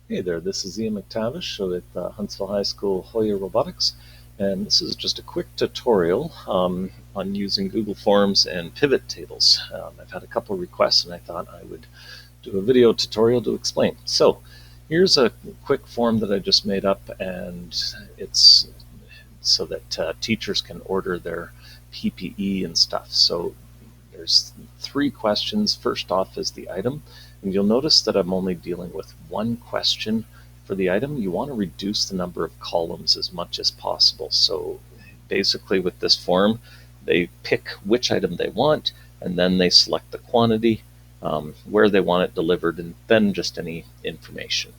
Hey there, this is Ian McTavish with Huntsville High School Hoya Robotics, and this is just a quick tutorial on using Google Forms and pivot tables. I've had a couple requests and I thought I would do a video tutorial to explain. So here's a quick form that I just made up, and it's so that teachers can order their PPE and stuff. So there's three questions. First off is the item, and you'll notice that I'm only dealing with one question for the item. You want to reduce the number of columns as much as possible. So basically with this form, they pick which item they want, and then they select the quantity, where they want it delivered, and then just any information.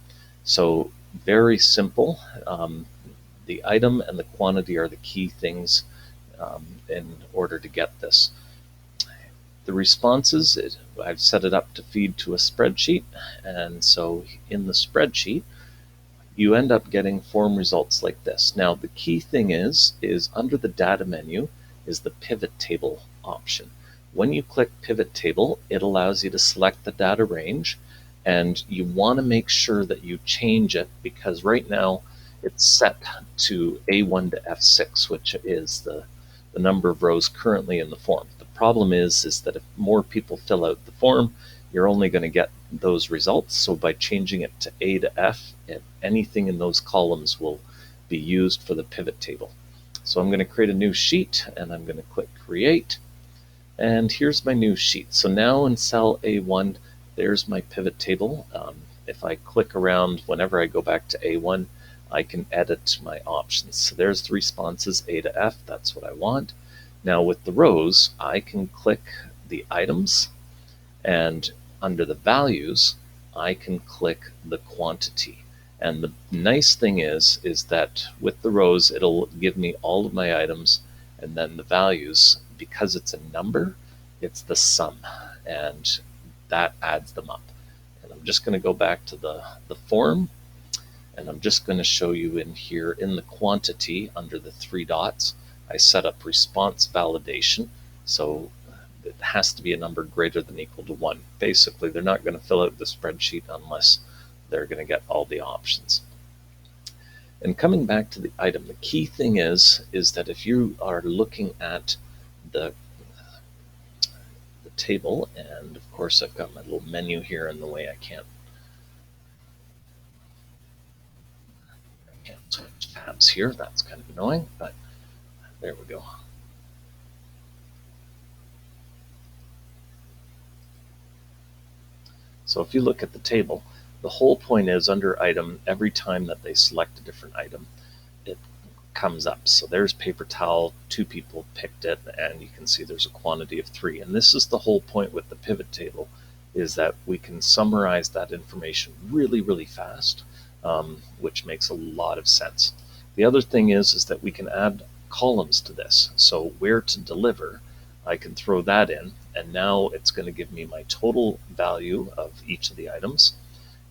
So very simple. The item and the quantity are the key things in order to get this. The responses, I've set it up to feed to a spreadsheet, and so in the spreadsheet, you end up getting form results like this. Now, the key thing is under the data menu is the pivot table option. When you click pivot table, it allows you to select the data range, and you want to make sure that you change it, because right now it's set to A1 to F6, which is the number of rows currently in the form. The problem is that if more people fill out the form, you're only going to get those results. So by changing it to A to F, anything in those columns will be used for the pivot table. So I'm going to create a new sheet, and I'm going to click create. And here's my new sheet. So now in cell A1, there's my pivot table. If I click around, whenever I go back to A1, I can edit my options. So there's the responses, A to F, that's what I want. Now with the rows, I can click the items, and under the values, I can click the quantity. And the nice thing is that with the rows, it'll give me all of my items, and then the values, because it's a number, it's the sum, and that adds them up. And I'm just going to go back to the form, and I'm just going to show you in here in the quantity under the three dots, I set up response validation. So it has to be a number greater than or equal to 1. Basically, they're not going to fill out the spreadsheet unless they're going to get all the options. And coming back to the item, the key thing is that if you are looking at the table, and of course I've got my little menu here in the way, I can't switch tabs here. That's kind of annoying, but there we go. So if you look at the table, the whole point is under item, every time that they select a different item, it comes up. So there's paper towel, 2 people picked it, and you can see there's a quantity of 3. And this is the whole point with the pivot table, is that we can summarize that information really, really fast, which makes a lot of sense. The other thing is that we can add columns to this. So where to deliver, I can throw that in, and now it's going to give me my total value of each of the items,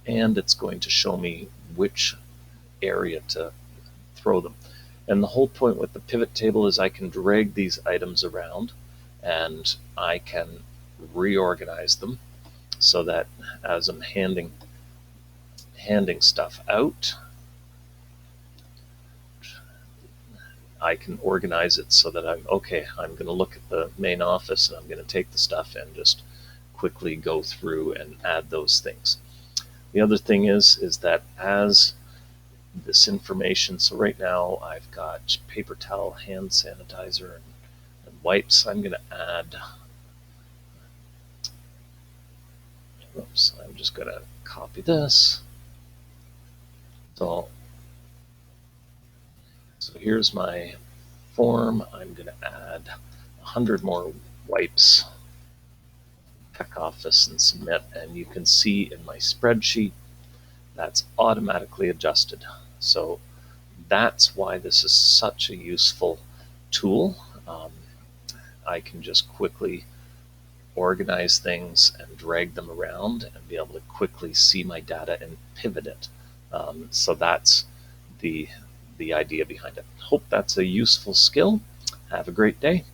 and it's going to show me which area to throw them. And the whole point with the pivot table is I can drag these items around, and I can reorganize them so that as I'm handing stuff out, I can organize it so that I'm going to look at the main office, and I'm going to take the stuff and just quickly go through and add those things. The other thing is that as this information, so right now I've got paper towel, hand sanitizer, and wipes. I'm going to add, I'm just going to copy this. So here's my form. I'm going to add 100 more wipes, check office and submit, and you can see in my spreadsheet that's automatically adjusted. So that's why this is such a useful tool. I can just quickly organize things and drag them around and be able to quickly see my data and pivot it. So that's the idea behind it. Hope that's a useful skill. Have a great day.